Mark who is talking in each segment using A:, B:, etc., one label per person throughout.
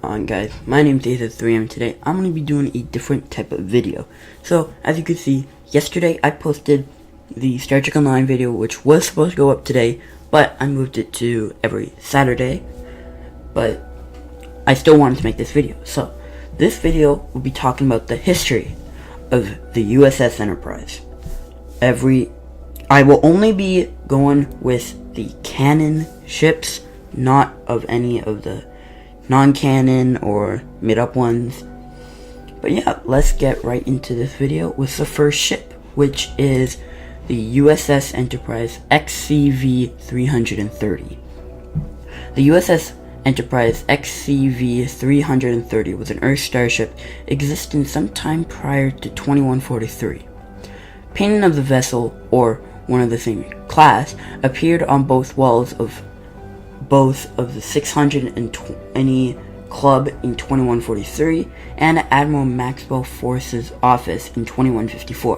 A: on guys, my name is Aza3M and today I'm going to be doing a different type of video. So as you can see, yesterday I posted the Star Trek Online video which was supposed to go up today, but I moved it to every Saturday, but I still wanted to make this video. So this video will be talking about the history of the USS Enterprise. I will only be going with the canon ships, not of any of the non-canon or made-up ones. But yeah, let's get right into this video with the first ship, which is the USS Enterprise XCV-330. The USS Enterprise XCV-330 was an Earth starship existing sometime prior to 2143. Painting of the vessel, or one of the same class, appeared on both walls of the 620 Club in 2143 and Admiral Maxwell Force's office in 2154,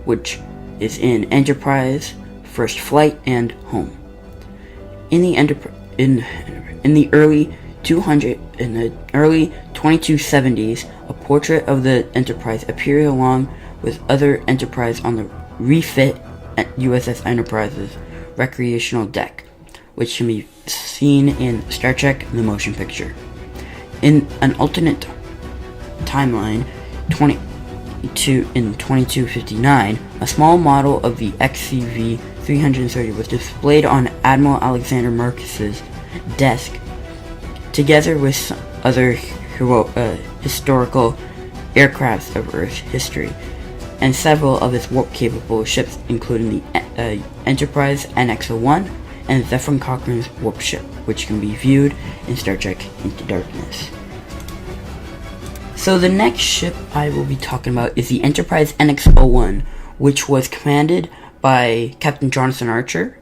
A: which is in Enterprise, First Flight, and Home. In the early 2270s, a portrait of the Enterprise appeared along with other Enterprise on the refit at USS Enterprise's recreational deck, which can be seen in Star Trek The Motion Picture. In an alternate timeline, in 2259, a small model of the XCV-330 was displayed on Admiral Alexander Marcus's desk, together with some other historical aircrafts of Earth's history, and several of its warp-capable ships, including the Enterprise NX-01 and Zefram Cochrane's warp ship, which can be viewed in Star Trek Into Darkness. So the next ship I will be talking about is the Enterprise NX-01, which was commanded by Captain Jonathan Archer,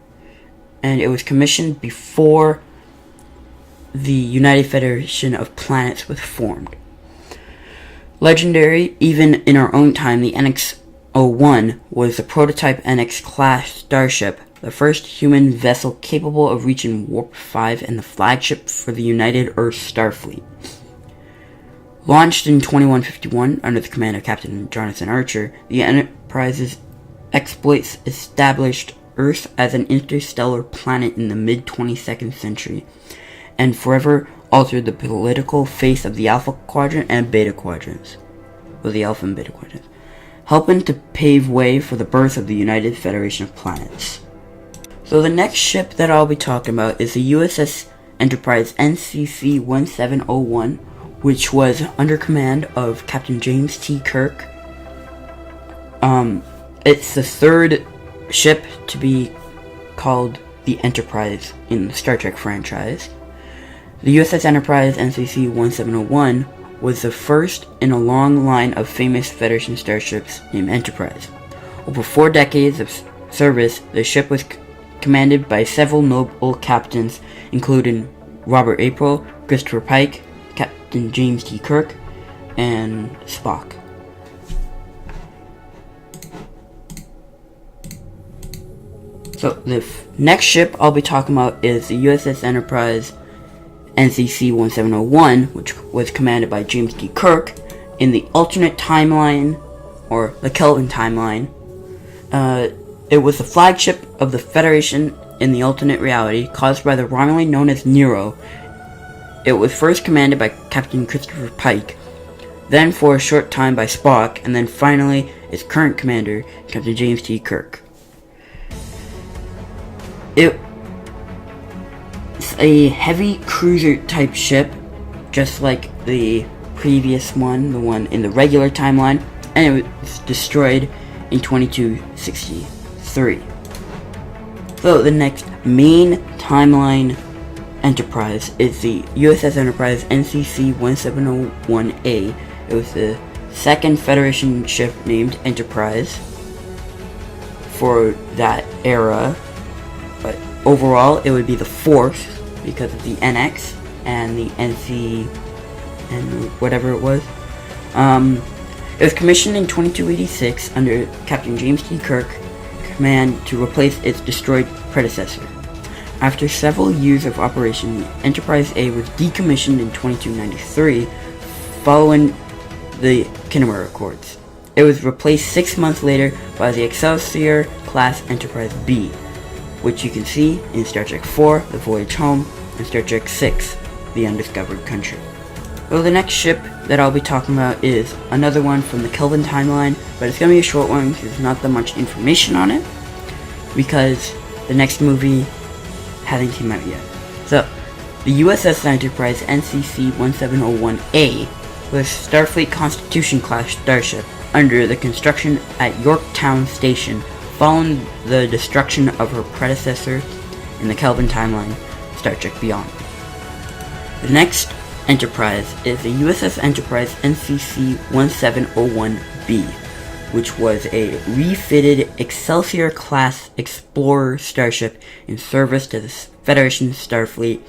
A: and it was commissioned before the United Federation of Planets was formed. Legendary, even in our own time, the NX-01 was the prototype NX-class starship, the first human vessel capable of reaching Warp 5 and the flagship for the United Earth Starfleet. Launched in 2151 under the command of Captain Jonathan Archer, the Enterprise's exploits established Earth as an interstellar planet in the mid-22nd century, and forever altered the political face of the Alpha Quadrant and Beta Quadrants, or the Alpha and Beta Quadrants, helping to pave way for the birth of the United Federation of Planets. So the next ship that I'll be talking about is the USS Enterprise NCC-1701, which was under command of Captain James T. Kirk. It's the third ship to be called the Enterprise in the Star Trek franchise. The USS Enterprise NCC-1701 was the first in a long line of famous Federation starships named Enterprise. Over 4 decades of service, the ship was commanded by several notable captains, including Robert April, Christopher Pike, Captain James T. Kirk, and Spock. So the next ship I'll be talking about is the USS Enterprise NCC-1701, which was commanded by James T. Kirk in the alternate timeline, or the Kelvin timeline. It was the flagship of the Federation in the alternate reality, caused by the Romulan known as Nero. It was first commanded by Captain Christopher Pike, then for a short time by Spock, and then finally its current commander, Captain James T. Kirk. It's a heavy cruiser type ship, just like the previous one, the one in the regular timeline, and it was destroyed in 2263. So the next main timeline Enterprise is the USS Enterprise NCC-1701A. It was the second Federation ship named Enterprise for that era, but overall it would be the fourth because of the NX and the NC and whatever it was. It was commissioned in 2286 under Captain James T. Kirk command to replace its destroyed predecessor. After several years of operation, the Enterprise A was decommissioned in 2293 following the Khitomer Accords. It was replaced 6 months later by the Excelsior class Enterprise B, which you can see in Star Trek IV, The Voyage Home, and Star Trek VI, The Undiscovered Country. Well, the next ship that I'll be talking about is another one from the Kelvin timeline, but it's going to be a short one because there's not that much information on it, because the next movie hasn't came out yet. So, the USS Enterprise NCC-1701A was Starfleet Constitution class starship under the construction at Yorktown Station following the destruction of her predecessor in the Kelvin timeline, Star Trek Beyond. The next Enterprise is the USS Enterprise NCC-1701B, which was a refitted Excelsior class explorer starship in service to the Federation Starfleet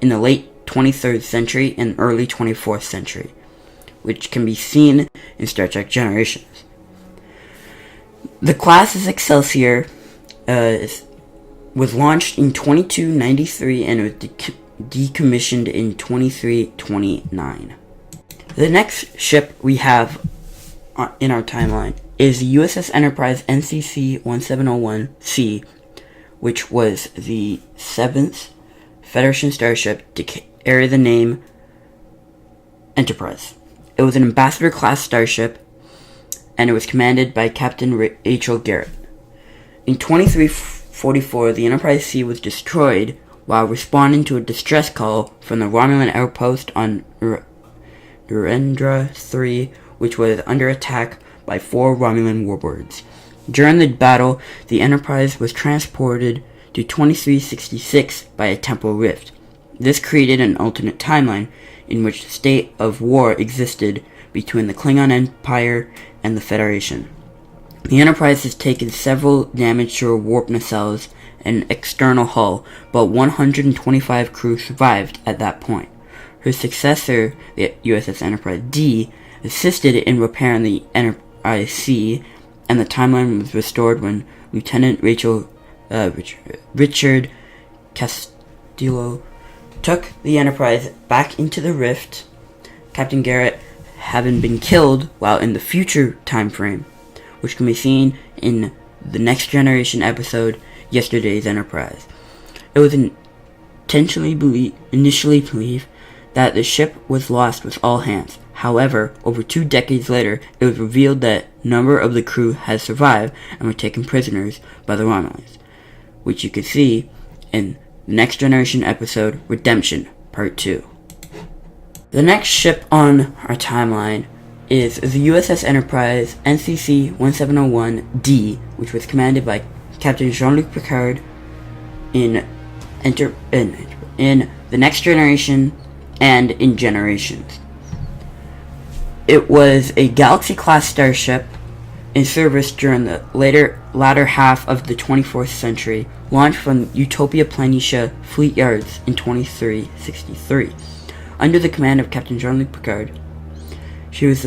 A: in the late 23rd century and early 24th century, which can be seen in Star Trek Generations. The class is Excelsior was launched in 2293 and was decommissioned in 2329. The next ship we have in our timeline is the USS Enterprise NCC-1701C, which was the 7th Federation starship to carry the name Enterprise. It was an Ambassador-class starship, and it was commanded by Captain Rachel Garrett. In 2344, the Enterprise C was destroyed while responding to a distress call from the Romulan outpost on Narendra 3, which was under attack by 4 Romulan warbirds. During the battle, the Enterprise was transported to 2366 by a temporal rift. This created an alternate timeline in which the state of war existed between the Klingon Empire and the Federation. The Enterprise has taken several damage to her warp nacelles and external hull, but 125 crew survived at that point. Her successor, the USS Enterprise D, assisted in repairing the Enterprise C, and the timeline was restored when Lieutenant Richard Castillo took the Enterprise back into the rift, Captain Garrett having been killed while in the future time frame, which can be seen in the Next Generation episode, Yesterday's Enterprise. It was initially believed that the ship was lost with all hands. However, over 2 decades later, it was revealed that a number of the crew had survived and were taken prisoners by the Romulans, which you can see in the Next Generation episode, Redemption, Part 2. The next ship on our timeline is the USS Enterprise NCC-1701D, which was commanded by Captain Jean-Luc Picard in the Next Generation and in Generations. It was a Galaxy-class starship in service during the latter half of the 24th century, launched from Utopia Planitia Fleet Yards in 2363. Under the command of Captain Jean-Luc Picard, she was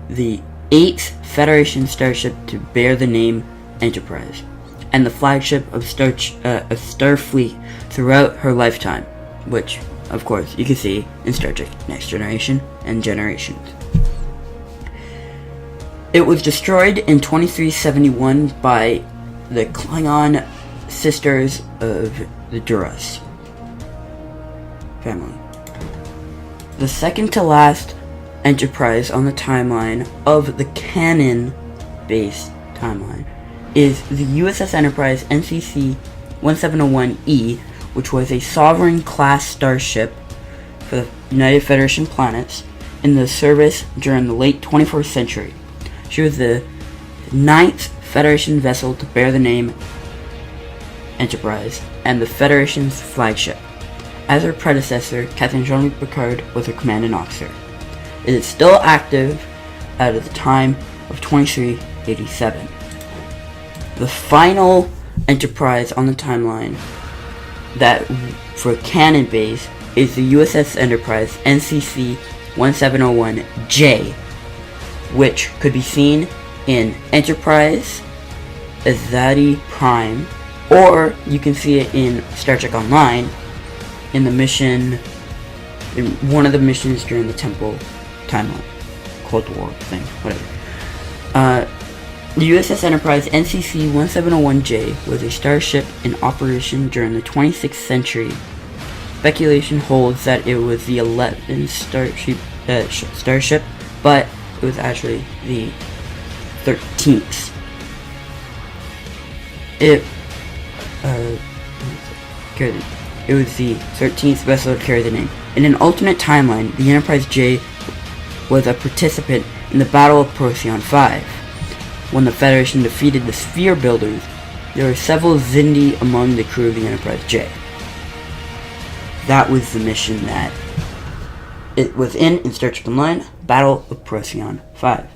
A: the 8th Federation starship to bear the name Enterprise, and the flagship of Starfleet throughout her lifetime, which, of course, you can see in Star Trek Next Generation and Generations. It was destroyed in 2371 by the Klingon sisters of the Duras family. The second to last Enterprise on the timeline of the canon-based timeline is the USS Enterprise NCC-1701E, which was a Sovereign-class starship for the United Federation planets in the service during the late 21st century. She was the 9th Federation vessel to bear the name Enterprise and the Federation's flagship. As her predecessor, Captain Jean-Luc Picard was her commanding officer. It is still active at the time of 2387. The final Enterprise on the timeline that for canon base is the USS Enterprise NCC-1701J, which could be seen in Enterprise, Azadi Prime, or you can see it in Star Trek Online in the mission, in one of the missions during the Temple timeline, Cold War thing, whatever. The USS Enterprise NCC-1701J was a starship in operation during the 26th century. Speculation holds that it was the 11th starship, but it was actually the 13th. It was the 13th vessel to carry the name. In an alternate timeline, the Enterprise J was a participant in the Battle of Procyon 5. When the Federation defeated the Sphere Builders, there were several Xindi among the crew of the Enterprise J. That was the mission that it was in Star Trek Online, Battle of Procyon 5.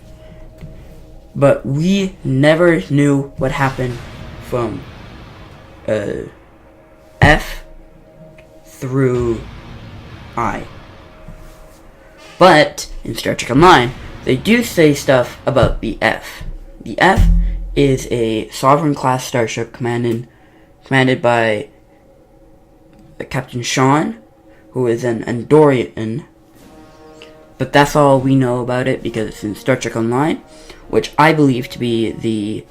A: But we never knew what happened from F through I. But in Star Trek Online, they do say stuff about the F. The F is a Sovereign class starship commanded by Captain Sean, who is an Andorian. But that's all we know about it because it's in Star Trek Online, which I believe to be the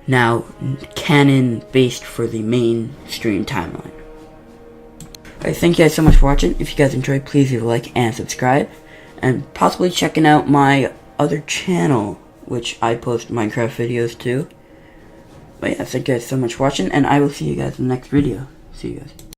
A: now canon based for the mainstream timeline. Alright, thank you guys so much for watching. If you guys enjoyed, please leave a like and subscribe, and possibly checking out my other channel, which I post Minecraft videos too. But yeah, thank you guys so much for watching, and I will see you guys in the next video. See you guys.